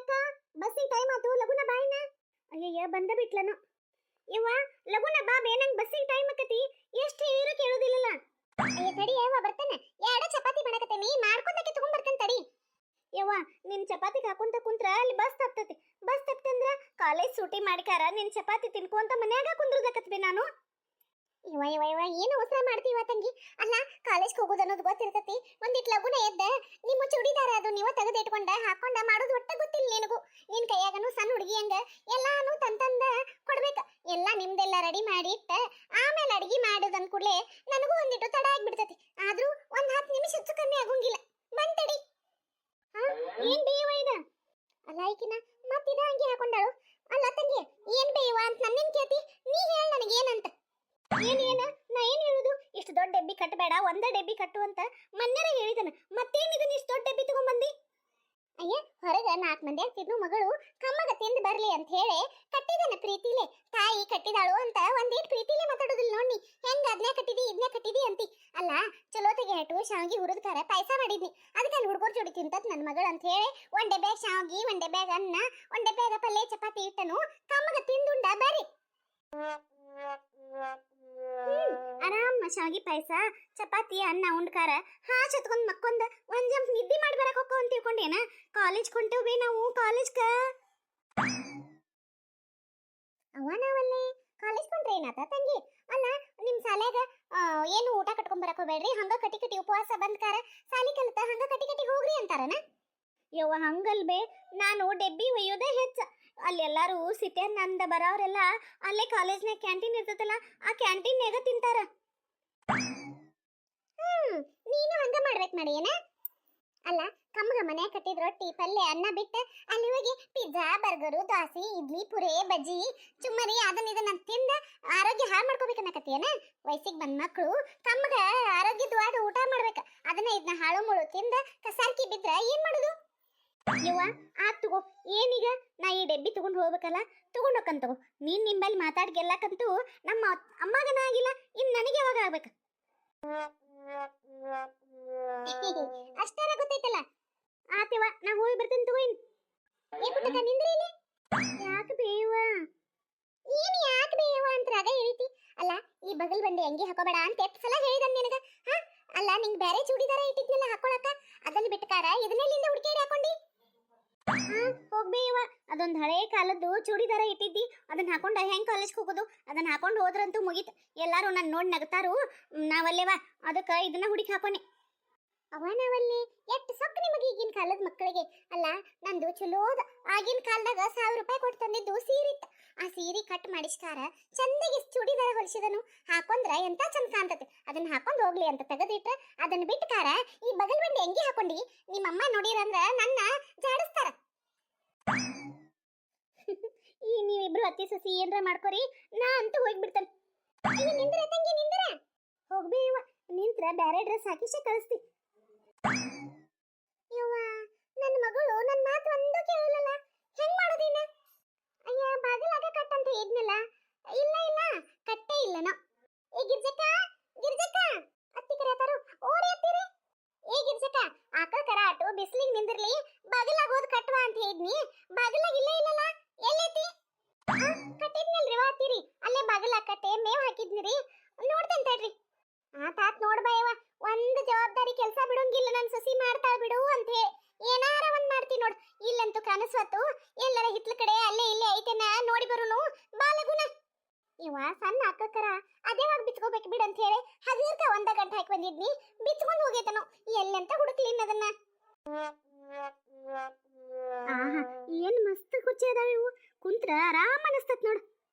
ಗಿರ್ಜಕ್ಕ ಬಸ್ಸಿಗೆ ಟೈಮ್ ಆತು ಲಗುನ ಬಾಯಿನ. ಅಯ್ಯಯ್ಯ ಬಂದ ಬಿಟ್ಲನು. ಯವ್ವ ಲಗುನ ಬಾ ಬೇ, ನಂಗೆ ಬಸ್ಸಿಗೆ ಟೈಮ್ ಆಕತಿ. ಎಷ್ಟು ಹೇಳಿದ್ರು ಕೇಳೋದಿಲ್ಲಲ್ಲ. ಅಯ್ಯ ತಡಿ ಯವ್ವ ಬರ್ತಾನೆ. ಎರಡು ಚಪಾತಿ ಮಾಡಕತ್ತೇನಿ, ಮಾಡ್ಕೊಂಡಕ್ಕೆ ತಗೊಂಡ್ ಬರ್ತೇನೆ ತಡಿ. ಯವ್ವ ನಿನ್ ಚಪಾತಿಗೆ ಹಾಕೊಂತ ಕುಂತ್ರ ಅಲ್ಲಿ ಬಸ್ ತಪ್ತತಿ. ಬಸ್ ತಪ್ತಂದ್ರ ಕಾಲೇಜ್ ಸೂಟಿ ಮಾಡಿಕಾರ ನಿನ್ ಚಪಾತಿ ತಿನ್ಕೊಂತ ಮನ್ಯಾಗ ಕುಂದ್ರದಕತ್ಬಿ ನಾನು. ಇವ ಇವ ಇವ ಏನು ಅವಸರ ಮಾಡ್ತೀವ ತಂಗಿ? ಅಲ್ಲ ಕಾಲೇಜ್ಗೆ ಹೋಗೋದು ಅನ್ನೋದು ಗೊತ್ತಿರ್ತತಿ. ಒಂದಿಟ್ ಲಗುನ ಎದ್ದ ನಿಮ್ಮ ಚೂಡಿದಾರ ಅದು ನೀವು ತೆಗೆದು ಇಟ್ಕೊಂಡ ಹಾಕೊಂಡ ಮಾಡೋದು ಒಟ್ಟ ಗೊತ್ತಿಲ್ಲ ನಿನಗೂ. ನಿನ್ ಕೈಯಾಗನು ಸಣ್ಣ ಹುಡುಗಿ ಹಂಗ ಎಲ್ಲಾನು ತಂತಂದ ಕೊಡ್ಬೇಕ. ಎಲ್ಲ ನಿಮ್ದೆಲ್ಲ ರೆಡಿ ಮಾಡಿ ಇಟ್ಟ ಆಮೇಲೆ ಅಡಿಗೆ ಮಾಡೋದು ಅಂದ್ಕೂಡ್ಲೆ ನನಗೂ ಒಂದಿಟ್ಟು ತಡ ಆಗ್ಬಿಡ್ತತಿ. ಆದ್ರೂ ಒಂದ್ 10 ನಿಮಿಷ ಹೆಚ್ಚು ಕಮ್ಮಿ ಆಗೋಂಗಿಲ್ಲ. ಬಂತಡಿ. ಏನ್ ಬೇಯವ ಇದ? ಅಲ್ಲ ಈಕಿನ ಮತ್ತಿದ ಹಂಗೆ ಹಾಕೊಂಡಾಳು. ಅಲ್ಲ ತಂಗಿ ಏನ್ ಬೇಯವ ಅಂತ ನನ್ನೇನ್ ಕೇಳ್ತಿ? ನೀ ಹೇಳ ನನಗೇನಂತ. ಏನೇನ ನಾ ಏನ್ ಹೇಳುದು? ಇಷ್ಟು ದೊಡ್ಡ ಡಬ್ಬಿ ಕಟ್ಟಬೇಡ, ಒಂದೇ ಡಬ್ಬಿ ಕಟ್ಟು ಅಂತ ಮೊನ್ನೆರ ಹೇಳಿದನ. ಮತ್ತೇನ್ ಇದನ್ನ ಇಷ್ಟು ದೊಡ್ಡ ಡಬ್ಬಿ ತಗೊಂಡ್ಬಂದಿ? ಅಯ್ಯ ಹೊರಗ 4 ಮಂದಿ ಆಗ್ತಿದ್ನು ಮಗಳು ಕಮ್ಮಗ ತಿಂದು ಬರ್ಲಿ ಅಂತ ಹೇಳಿ ಕಟ್ಟಿದನ ಪ್ರೀತಿಲೆ. ತಾಯಿ ಕಟ್ಟಿದಾಳು ಅಂತ ಒಂದೇಟ್ ಪ್ರೀತಿಲೆ ಮಾತಾಡೋದಿಲ್ಲ ನೋಡಿ. ಹೆಂಗ ಅದನ್ನೇ ಕಟ್ಟಿದಿ ಇದನ್ನೇ ಕಟ್ಟಿದಿ ಅಂತಿ. ಅಲ್ಲ ಚಲೋತೆಗೆ ಹೆಟು ಶಾವಿಗೆ ಹುರಿದ್ಕಾರ ಪಾಯಸ ಮಾಡಿದ್ನಿ. ಅದಕ್ಕೆ ಅಲ್ಲಿ ಹುಡುಗರು ಜೋಡಿ ತಿಂತತ್ ನನ್ನ ಮಗಳು ಅಂತ ಹೇಳಿ ಒಂದೇ ಬ್ಯಾಗ್ ಶಾವಿಗೆ, ಒಂದೇ ಬ್ಯಾಗ್ ಅನ್ನ, ಒಂದೇ ಬ್ಯಾಗ್ ಪಲ್ಯ ಚಪಾತಿ ಇಟ್ಟನು. ಕಮ್ಮಗ ತಿಂದುಂಡ ಬರ್ರಿ. ಆರಾಮ್ ಶಾವಿಗೆ ಪಾಯಸ ಚಪಾತಿ ಅನ್ನ ಉಂಡ್ಕಾರ ಚತ್ಕೊಂಡ್ ಮಕ್ಕೊಂದ ಒಂದ್ ಜಂಪ್ ನಿದ್ದೆ ಮಾಡಿ ಬರಕ್ ಹೋಗೋ ಅಂತ ತಿಳ್ಕೊಂಡೇನ? ಕಾಲೇಜ್ ಕೊಂಟೇವ್ಬೇ ನಾವು ಕಾಲೇಜ್ಗ. ಅವ ನಾವಲ್ಲಿ ಕಾಲೇಜ್ ಕೊಂಡ್ರೆ ಏನಾತ ತಂಗಿ? ಅಲ್ಲ ನಿಮ್ ಸಾಲ್ಯಾಗ ಏನು ಊಟ ಕಟ್ಕೊಂಡ್ ಬರಕ್ ಹೋಗ್ಬೇಡ್ರಿ, ಹಂಗ ಕಟಿ ಕಟಿ ಉಪವಾಸ ಬಂದ್ಕಾರ ಸಾಲಿ ಕಲಿತ ಹಂಗ ಕಟಿ ಕಟಿ ಹೋಗ್ರಿ ಅಂತಾರನ? ಯವ್ವ ಹಂಗಲ್ಬೇ, ನಾನು ಡೆಬ್ಬಿ ಒಯ್ಯೋದೇ ಹೆಚ್ಚ. ಅಲ್ಲಿ ಎಲ್ಲಾರು ಸಿಟಿಯನ್ ಅಂದ ಬರೋರೆಲ್ಲ ಅಲ್ಲೇ ಕಾಲೇಜ್ನಾಗ ಕ್ಯಾಂಟೀನ್ ಇರ್ತದಲ್ಲ ಆ ಕ್ಯಾಂಟೀನ್ಯಾಗ ತಿಂತಾರ. ನೀನು ಹಂಗ ಮಾಡ್ಬೇಕು ಮಾಡಿ ಏನ? ಅಲ್ಲ ಕಮ್ಮಗ ಮನ್ಯಾಗ ಕಟ್ಟಿದ ರೊಟ್ಟಿ ಪಲ್ಯ ಅನ್ನ ಬಿಟ್ಟ ಅಲ್ಲಿ ಹೋಗಿ ಪಿಜ್ಜಾ ಬರ್ಗರು ದೋಸೆ ಇಡ್ಲಿ ಪುರೇ ಬಜ್ಜಿ ಚುಮ್ಮರಿ ಅದನ್ನ ಇದನ್ನ ತಿಂದ ಆರೋಗ್ಯ ಹಾಳು ಮಾಡ್ಕೋಬೇಕನ್ನಕತ್ತೇನ? ವಯಸ್ಸಿಗೆ ಬಂದ ಮಕ್ಕಳು ಕಮ್ಮಗ ಆರೋಗ್ಯದವಾದ ಊಟ ಮಾಡ್ಬೇಕ. ಅದನ್ನ ಇದನ್ನ ಹಾಳು ಮುಳು ತಿಂದ ಕಸಾರ್ಕಿ ಬಿದ್ರ ಏನ್ ಮಾಡುದು? ಯವ್ವ ಆತ್ ತಗೋ. ಏನೀಗ ನಾ ಈ ಡೆಬ್ಬಿ ತಗೊಂಡು ಹೋಗ್ಬೇಕಲ್ಲ, ತಗೊಂಡ್ ಹೋಗಂತ ತಗೋ. ನೀನ್ ನಿಂಬಲ್ಲಿ ಮಾತಾಡ್ ಗೆಲ್ಲಕಂತೂ ನಮ್ಮ ಅಮ್ಮಗನ ಆಗಿಲ್ಲ, ಇನ್ ನನಗೆ ಯಾವಾಗ ಆಗ್ಬೇಕ? ಅಷ್ಟಾರ ಗೊತ್ತೈತಲ್ಲ. ಆತಿವ ನಾ ಹೋಗಿ ಬರ್ತೇನೆ ತಗೋ. ಏ ಪುಟ್ಟಕ ನಿಂದ್ರಿ ಇಲ್ಲಿ. ಯಾಕೆ ಬೇವ? ಏನು ಯಾಕೆ ಬೇವ ಅಂತ ರಾಗ ಹೇಳಿತಿ? ಅಲ್ಲ ಈ ಬಗಲ್ ಬಂಡಿ ಅಂಗಿ ಹಾಕೋಬೇಡ ಅಂತ ಎಷ್ಟು ಸಲ ಹೇಳಿದನ್ ನಿನಗ? ಅಲ್ಲ ನಿಂಗೆ ಬೇರೆ ಚೂಡಿದಾರ ಇಟ್ಟಿದ್ನೆಲ್ಲ ಹಾಕೊಳಕ, ಅದನ್ನ ಬಿಟ್ಟಕಾರ ಇದನ್ನೆಲ್ಲಿಂದ ಹುಡುಕೇಡಿ ಹಾಕೊಂಡಿ? ಹೋಗ್ಬೇವ, ಅದೊಂದು ಹಳೆ ಕಾಲದ್ದು ಚೂಡಿದಾರ ಇಟ್ಟಿದ್ದಿ, ಅದನ್ನ ಹಾಕೊಂಡ ಹೆಂಗ್ ಕಾಲೇಜ್ಗೆ ಹೋಗೋದು? ಅದನ್ನ ಹಾಕೊಂಡು ಹೋದ್ರಂತೂ ಮುಗೀತು. ಎಲ್ಲಾರು ನನ್ನ ನೋಡಿ ನಗತಾರು. ನಾವಲ್ಲೇವ ಅದಕ್ಕೆ ಇದನ್ನ ಹುಡುಕಿ ಹಾಕೋನೆ. ಅವ ನಾವಲ್ಲಿ ಎಷ್ಟು ಸೊಕ್ಕ ನಿಮಗೆ ಈಗಿನ ಕಾಲದ ಮಕ್ಕಳಿಗೆ. ಅಲ್ಲ ನಂದು ಚಲೋದ ಆಗಿನ ಕಾಲದಾಗ 1000 ರೂಪಾಯಿ ಕೊಟ್ಟು ತಂದಿದ್ದು ಸೀರೆ ಇತ್ತು. ಆ ಸೀರೆ ಕಟ್ ಮಾಡಿಸ್ಕಾರ ಚಂದಗೆ ಚೂಡಿದಾರ ಹೊಲಿಸಿದನು. ಹಾಕೊಂಡ್ರ ಎಂತ ಚಂದ ಕಾಣ್ತತೆ. ಅದನ್ನ ಹಾಕೊಂಡು ಹೋಗ್ಲಿ ಅಂತ ತೆಗೆದಿಟ್ರ ಅದನ್ನ ಬಿಟ್ಟಕಾರ ಈ ಬಗಲ್ ಬಂಡಿ ಹೆಂಗೆ ಹಾಕೊಂಡಿ? ನಿಮ್ಮಮ್ಮ ನೋಡಿರಂದ್ರ ನನ್ನ ಜಾಡಿಸ್ತಾರ. ಈ ನೀವಿಬ್ರು ಅತ್ತಿ ಸಸಿ ಏನ್ರ ಮಾಡ್ಕೊರಿ, ನಾ ಅಂತೂ ಹೋಗ್ಬಿಡ್ತೇನೆ. ಅಯ್ಯ ನಿಂದ್ರ ತಂಗಿ ನಿಂದ್ರ. ಹೋಗ್ಬೇವ, ನಿಂತ್ರ ಬ್ಯಾರೆ ಡ್ರೆಸ್ ಹಾಕಿಸೇ ಕಳಿಸ್ತಿ. ಯವ್ವ ನನ್ನ ಮಗಳು ನನ್ನ ಮಾತು ಒಂದು ಕೇಳಲ್ಲ. ಹೆಂಗ್ ಮಾಡೋದಿನ? ಅಯ್ಯ ಬಾಗಿಲಾಗ ಕಟ್ಟಂತ ಇದ್ನಲ್ಲ. ಇಲ್ಲ ಇಲ್ಲ ಕಟ್ಟೇ ಇಲ್ಲನ. ಏ ಗಿರ್ಜಕ್ಕ ಗಿರ್ಜಕ್ಕ ಅತ್ತಿ ಕರೆಯತಾರು. ಓಡಿ ಅತ್ತಿರಿ. ಏ ಗಿರ್ಜಕ್ಕ ಆಕಳ ಕರಾಟು ಬಿಸಿಲಿಗೆ ನಿಂದಿರ್ಲಿ, ಬಾಗಿಲಾಗ ಹೋದ್ ಕಟ್ಟವಾ ಅಂತ ಹೇಳಿದ್ನಿ. ಬಾಗಿಲಾಗ ಇಲ್ಲ ಇಲ್ಲಲ್ಲ, ಎಲ್ಲೈತಿ? ಕಟ್ಟಿದ್ನಲ್ರಿ ವಾ ಅತ್ತಿರಿ, ಅಲ್ಲೇ ಬಾಗಿಲಾಗ ಕಟ್ಟೆ ಮೇವ್ ಹಾಕಿದ್ನಿರಿ. ನೋಡ್ತೇನೆ ತಡ್ರಿ. ಆತಾತ್ ನೋಡ್ಬಾಯವ, ಒಂದು ಜವಾಬ್ದಾರಿ ಕೆಲಸ ಬಿಡೋಂಗಿಲ್ಲ. ನನ್ನ ಸಸಿ ಮಾಡ್ತಾಳ ಬಿಡು ಅಂತ ಹೇಳಿ ಏನಾರ ಒಂದ್ ಮಾಡ್ತೀನಿ ನೋಡು. ಇಲ್ಲಂತೂ ಕನಸ್ವತ್ತು ಎಲ್ಲರ ಹಿತ್ಲ ಕಡೆ ಅಲ್ಲೇ ಇಲ್ಲೇ ಐತೆನ ನೋಡಿ ಬರುನು ಬಾಲಗುಣ. ಇವ ಸಣ್ಣ ಅಕ್ಕಕರ ಅದೇವಾಗ ಬಿಚ್ಕೋಬೇಕು ಬಿಡು ಅಂತ ಹೇಳಿ ಹದಿರ್ಕ 1 ಗಂಟೆ ಹಾಕಿ ಬಂದಿದ್ನಿ. ಬಿಚ್ಕೊಂಡು ಹೋಗೈತನು. ಎಲ್ಲಂತ ಹುಡುಕ್ಲಿ ಅದನ್ನ. ಏನ್ ಮಸ್ತ್ ಕುರ್ಚಿ ಅದಾವ ಇವು. ಕುಂತ್ರ ಆರಾಮ್ ಅನಸ್ತತ್ ನೋಡು.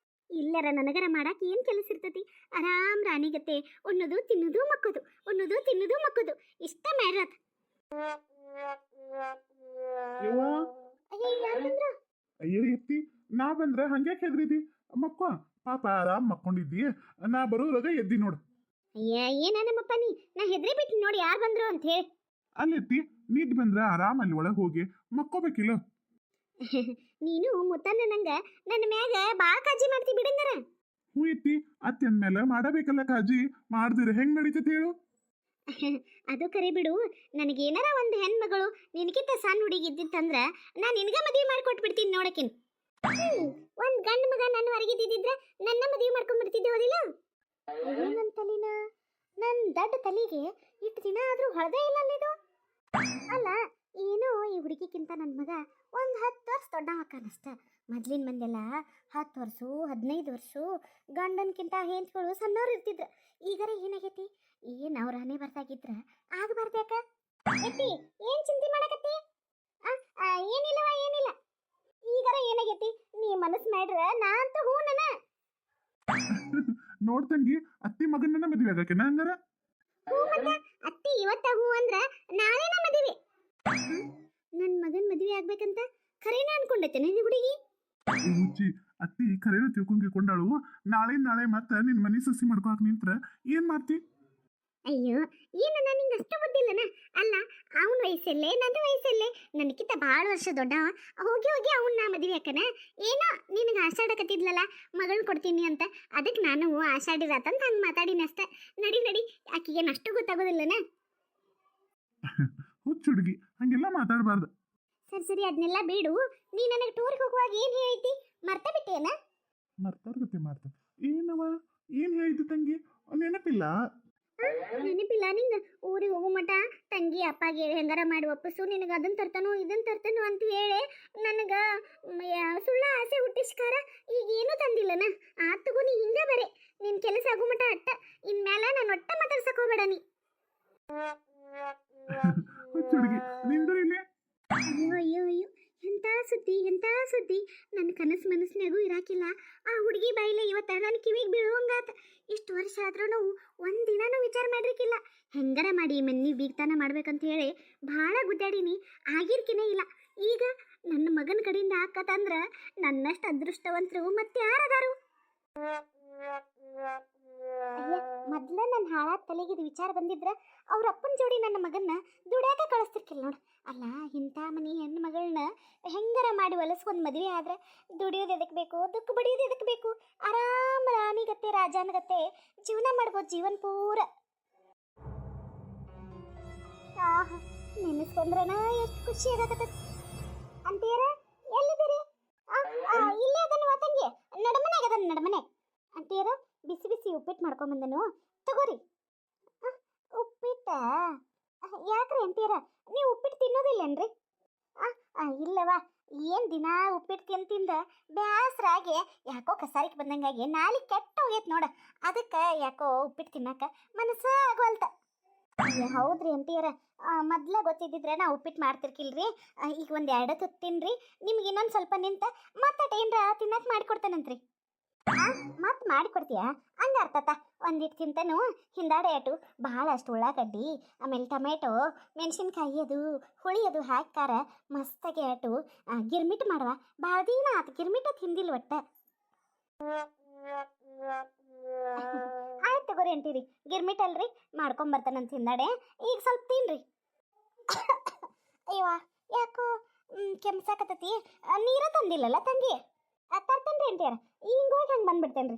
ಇಲ್ಲರ ನನಗರ ಮಾಡಾಕ ಏನ್ ಕೆಲಸ ಇರ್ತತಿ? ಆರಾಮ್ ರಾಣಿಗತ್ತೆ ಉಣ್ಣುದು ತಿನ್ನುದು ಮಕ್ಕದು, ಉಣ್ಣುದು ತಿನ್ನುದು ಮಕ್ಕದು, ಇಷ್ಟ ಮಾಡ್ರತ್. ಅಯ್ಯರಿ ಎತ್ತಿ ನಾ ಬಂದ್ರ ಹಂಗ್ಯಾಕೆ ಹೆದ್ರಿದಿ? ಮಕ್ಕೋ ಪಾಪ ಆರಾಮ್ ಮಕ್ಕೊಂಡಿದ್ದಿ, ನಾ ಬರೋದ್ರಾಗ ಎದ್ದಿ ನೋಡು. ಅಯ್ಯ ಏನ ನಮ್ಮಪ್ಪ ನೀ, ನಾ ಹೆದ್ರಿ ಬಿಟ್ಟು ನೋಡಿ ಯಾರು ಬಂದ್ರು ಅಂತ ಹೇಳಿ. ಅಲ್ಲೆತ್ತಿ ನಿದ್ ಬಂದ್ರ ಆರಾಮ್ ಅಲ್ಲಿ ಒಳಗೆ ಹೋಗಿ ಮಕ್ಕೋಬೇಕಿಲ್ಲ. ನೀನು ಮುತ್ತನ್ನ ನಂಗ ನನ್ನ ಮ್ಯಾಗ ಬಾಳ ಕಾಳಜಿ ಮಾಡ್ತಿ ಬಿಡಂಗರ. ಹೂ ಎತ್ತಿ ಅತ್ತಿ ಅಂದ್ಮೇಲೆ ಮಾಡಬೇಕಲ್ಲ ಕಾಜಿ, ಮಾಡ್ದಿರ ಹೆಂಗ್ ನಡೀತೈತಿ ಹೇಳು? ಅದು ಕರಿ ಬಿಡು. ನನಗೇನಾರ ಒಂದು ಹೆಣ್ಮಗಳು ನಿನಗಿಂತ ಸಣ್ಣ ಹುಡುಗಿ ಇದ್ದಿತ್ತಂದ್ರ ನಾನು ನಿನಗ ಮದುವೆ ಮಾಡಿಕೊಟ್ಬಿಡ್ತೀನಿ ನೋಡಕಿನ್. ಒಂದು ಗಂಡು ಮಗ ನನ್ನ ಹೊರಗಿದ್ದಿದ್ರೆ ನನ್ನ ಮದುವೆ ಮಾಡ್ಕೊಂಡ್ಬಿಡ್ತಿದ್ದೆ ಹೋದಿಲ್ಲ. ಅಯ್ಯೋ ನನ್ನ ತಲಿನ, ನನ್ನ ದಡ್ಡ ತಲಿಗೆ ಇಷ್ಟು ದಿನ ಆದರೂ ಹೊಳದೇ ಇಲ್ಲ ಅಲ್ಲಿದು. ಅಲ್ಲ ಏನೋ ಈ ಹುಡುಗಿಗಿಂತ ನನ್ನ ಮಗ ಒಂದು 10 ವರ್ಷ ದೊಡ್ಡ ಹಾಕನಷ್ಟ. ಮೊದ್ಲಿನ ಮಂದೆಲ್ಲ 10 ವರ್ಷ 15 ವರ್ಷ ಗಂಡನ್ಕಿಂತ ಹೆಂಚ್ಗಳು ಸಣ್ಣವ್ರು ಇರ್ತಿದ್ರು. ಈಗರ ಏನಾಗೈತಿ, ಏನು ಅವ್ರ ಹಣೆ ಬರ್ತಾಗಿದ್ರ ಆಗಬಾರ್ದ್ಯಾಕ? ಎತ್ತಿ ಏನು ಚಿಂತೆ ಮಾಡಕತ್ತಿ? ಏನಿಲ್ಲವ ಏನಿಲ್ಲ. ಈಗರ ಏನಾಗೈತಿ, ನೀ ಮನಸ್ಸು ಮಾಡ್ರ ನಾ ಅಂತ ಹೂ ನನ್ನ. ನೋಡ್ತಂಗಿ ಅತ್ತಿ ಮಗನನ್ನ ಮದುವೆ ಆಗಕ್ಕೆ ಹಂಗಾರ. ಹೂ ಮತ್ತ ಅತ್ತಿ ಇವತ್ತ ಹೂ ಅಂದ್ರ ನಾಳೆನ ಮದುವೆ. ನನ್ನ ಮಗನ್ ಮದುವೆ ಆಗ್ಬೇಕಂತ ಖರೇನ ಅನ್ಕೊಂಡೈತೇನೆ ಈ ಹುಡುಗಿ. ಹುಚ್ಚಿ, ಅತ್ತಿ ಖರೇನ ತಿಳ್ಕೊಂಡ್ಕೊಂಡಾಳು. ನಾಳೆ ಮತ್ತೆ ನಿನ್ ಮನಿ ಸಸಿ ಮಾಡ್ಕೊಳಕ್ ನಿಂತ್ರ ಏನ್ ಮಾಡ್ತಿ? ಅಯ್ಯೋ ಏನು ನಿಂಗೆ ಅಷ್ಟು ಬುದ್ಧಿಲ್ಲನ? ಅಲ್ಲ ಅವನ ವಯಸ್ಸಲ್ಲೇ ನನ್ನ ವಯಸ್ಸಲ್ಲೇ ನನಗಿಂತ ಭಾಳ ವರ್ಷ ದೊಡ್ಡವ. ಹೋಗಿ ಹೋಗಿ ಅವನ್ನ ಮದುವೆ ಹಾಕನ. ಏನೋ ನಿನಗೆ ಆಷಾಢಕತ್ತಿದ್ಲಲ್ಲ ಮಗಳನ್ನ ಕೊಡ್ತೀನಿ ಅಂತ, ಅದಕ್ಕೆ ನಾನು ಆಷಾಢಿರತ್ತಂತ ಹಂಗೆ ಮಾತಾಡಿನ ಅಷ್ಟೆ. ನಡಿ ನಡಿ, ಆಕಿಗೇನು ಅಷ್ಟು ಗೊತ್ತಾಗೋದಿಲ್ಲನ? ಹುಚ್ಚ ಹುಡುಗಿ, ಹಂಗೆಲ್ಲ ಮಾತಾಡಬಾರ್ದು. ಸರಿ ಸರಿ ಅದನ್ನೆಲ್ಲ ಬಿಡು. ನೀ ನನಗೆ ಟೂರ್ಗೆ ಹೋಗುವಾಗ ಏನು ಹೇಳ್ತಿ? ಮರ್ತ ಬಿಟ್ಟೇನ? ಮರ್ತಾರ್ಗತ್ತೆ ಮಾಡ್ತ. ಏನವ ಏನ್ ಹೇಳಿದ್ದು ತಂಗಿ? ನೆನಪಿಲ್ಲ? ನೆನಪಿಲ್ಲ ನಿಂಗೆ? ಊರಿಗೆ ಹೋಗೋ ಮಟ ತಂಗಿ ಅಪ್ಪಗೆ ಹೆಂಗಾರ ಮಾಡಿ ಒಪ್ಪಿಸು, ನಿನಗೆ ಅದನ್ನು ತರ್ತಾನೋ ಇದನ್ನು ತರ್ತಾನೋ ಅಂತ ಹೇಳಿ ನನಗೆ ಸುಳ್ಳ ಆಸೆ ಹುಟ್ಟಿಸ್ಕಾರ. ಈಗ ಏನೂ ತಂದಿಲ್ಲನ? ಆತಗು ನೀ ಹಿಂಗೆ ಬರೇ ನಿನ್ನ ಕೆಲಸ ಆಗೋ ಮಟ ಅಟ್ಟ. ಇನ್ಮೇಲೆ ನಾನು ಒಟ್ಟ ಮಾತಾಡ್ಸಕ್ ಹೋಗ್ಬೇಡ ನೀ. ಹುಚ್ಚ ಹುಡುಗಿ, ನಿಂದ್ರು ಇಲ್ಲಿ. ಅಯ್ಯೋ ಅಯ್ಯೋ ಅಯ್ಯೋ, ಎಂಥ ಸುದ್ದಿ ಎಂಥ ಸುದ್ದಿ. ನನ್ನ ಕನಸು ಮನಸ್ಸಿನಾಗೂ ಇರಾಕಿಲ್ಲ. ಆ ಹುಡುಗಿ ಬಾಯಿಲೆ ಇವತ್ತು ನನ್ನ ಕಿವಿಗೆ ಬೀಳುವಂಗಾತ. ಇಷ್ಟು ವರ್ಷ ಆದ್ರೂ ನಾವು ಒಂದಿನೂ ವಿಚಾರ ಮಾಡಿರ್ಕಿಲ್ಲ. ಹೆಂಗಾರ ಮಾಡಿ ಮನೆ ಬೀಗ್ತಾನ ಮಾಡ್ಬೇಕಂತ ಹೇಳಿ ಭಾಳ ಗುದ್ದಾಡೀನಿ, ಆಗಿರ್ಕಿನೇ ಇಲ್ಲ. ಈಗ ನನ್ನ ಮಗನ ಕಡೆಯಿಂದ ಆಕತ್ತಂದ್ರೆ ನನ್ನಷ್ಟು ಅದೃಷ್ಟವಂತರು ಮತ್ತೆ ಯಾರದಾರು? ಅಯ್ಯ, ಮೊದ್ಲ ನನ್ನ ಹಾಳಾದ ತಲೆಗಿದ ವಿಚಾರ ಬಂದಿದ್ರ ಅವ್ರ ಅಪ್ಪನ ಜೋಡಿ ನನ್ನ ಮಗನ್ನ ದುಡ್ಯಾಕ ಕಳಿಸ್ತಿರ್ಕಿಲ್ಲ ನೋಡು. ಅಲ್ಲ ಇಂಥ ಮನೆ ಹೆಣ್ಣು ಮಗಳನ್ನ ಹೆಂಗಾರ ಮಾಡಿ ಹೊಲಸ್ಕೊಂಡು ಮದುವೆ ಆದ್ರೆ ದುಡಿಯೋದು ಎದಕ್ಕೆ ಬೇಕು, ದುಃಖ ಬಡಿಯೋದು ಎದಕ್ಕೆ ಬೇಕು? ಆರಾಮ ರಾಣಿಗತ್ತೆ ರಾಜಾನಗತ್ತೆ ಜೀವನ ಮಾಡ್ಬೋದು ಜೀವನ ಪೂರ. ನೆನೆಸ್ಕೊಂಡ್ರನ ಎಷ್ಟು ಖುಷಿ ಆಗತ್ತ. ಅಂತೀರ ಎಲ್ಲಿದ್ದೀರಿ? ಇಲ್ಲೇ ಅದನ್ನು ತಂಗಿ ನಡಮನೆ ಆಗದನ್ ನಡಮನೆ. ಅಂತೀರ ಬಿಸಿ ಬಿಸಿ ಉಪ್ಪಿಟ್ಟು ಮಾಡ್ಕೊಂಬಂದನು, ತಗೋರಿ. ಉಪ್ಪಿಟ್ಟ? ಯಾಕ್ರಿ ಅಂತೀರ, ನೀವು ಉಪ್ಪಿಟ್ಟು ತಿನ್ನೋದಿಲ್ಲೇನ್ರಿ? ಇಲ್ಲವ, ಏನು ದಿನ ಉಪ್ಪಿಟ್ಟು ತಿಂದ ಬ್ಯಾಸ್ರಾಗಿ ಯಾಕೋ ಕಸಾರಿಕೆ ಬಂದಂಗಾಗಿ ನಾಳೆ ಕೆಟ್ಟ ಹೋಗೈತೆ ನೋಡ. ಅದಕ್ಕೆ ಯಾಕೋ ಉಪ್ಪಿಟ್ಟು ತಿನ್ನಕ ಮನಸ್ಸು ಆಗೋಲ್ತ. ಹೌದ್ರಿ ಅಂತೀರ, ಮೊದ್ಲೇ ಗೊತ್ತಿದ್ದಿದ್ರೆ ನಾ ಉಪ್ಪಿಟ್ಟು ಮಾಡ್ತಿರ್ಕಿಲ್ರಿ. ಈಗ ಒಂದು 2 ತುತ್ತು ತಿನ್ರಿ, ನಿಮ್ಗೆ ಇನ್ನೊಂದು ಸ್ವಲ್ಪ ನಿಂತ ಮತ್ತೆ ಏನರ ತಿನ್ನಕ್ಕೆ ಮಾಡಿಕೊಡ್ತೇನಂತ್ರಿ. ಮತ್ತೆ ಮಾಡಿಕೊಡ್ತೀಯಾ? ಹಂಗೆ ಅರ್ಥತ. ಒಂದಿಟ್ಟು ತಿಂತಾನು ಹಿಂದಾಡೆ ಆಟು ಭಾಳಷ್ಟು ಉಳ್ಳಾಗಡ್ಡಿ, ಆಮೇಲೆ ಟೊಮೆಟೊ, ಮೆಣಸಿನ್ಕಾಯಿ ಅದು ಹುಳಿ ಅದು ಹಾಕ್ಕಾರ ಮಸ್ತಾಗಿ ಆಟು ಗಿರ್ಮಿಟ್ ಮಾಡುವ. ಭಾಳ ದಿನ ಆತು ಗಿರ್ಮಿಟ ತಿಂದಿಲ್ಲ ಒಟ್ಟ. ಆಯ್ತು ತಗೋರಿ ಅಂತೀರಿ, ಗಿರ್ಮಿಟ್ ಅಲ್ರಿ ಮಾಡ್ಕೊಂಬರ್ತಾನಂತ ಹಿಂದಾಡೆ. ಈಗ ಸ್ವಲ್ಪ ತಿನ್ರಿ. ಅಯ್ಯವ ಯಾಕೋ ಕೆಮ್ಸಾಕತ್ತತಿ. ನೀರ ತಂದಿಲ್ಲಲ್ಲ ತಂಗಿ? ತರ್ತೇನ್ರಿ ಅಂತೀರ, ಹಿಂಗೋಗಿ ಹಂಗೆ ಬಂದ್ಬಿಡ್ತೇನ್ರಿ.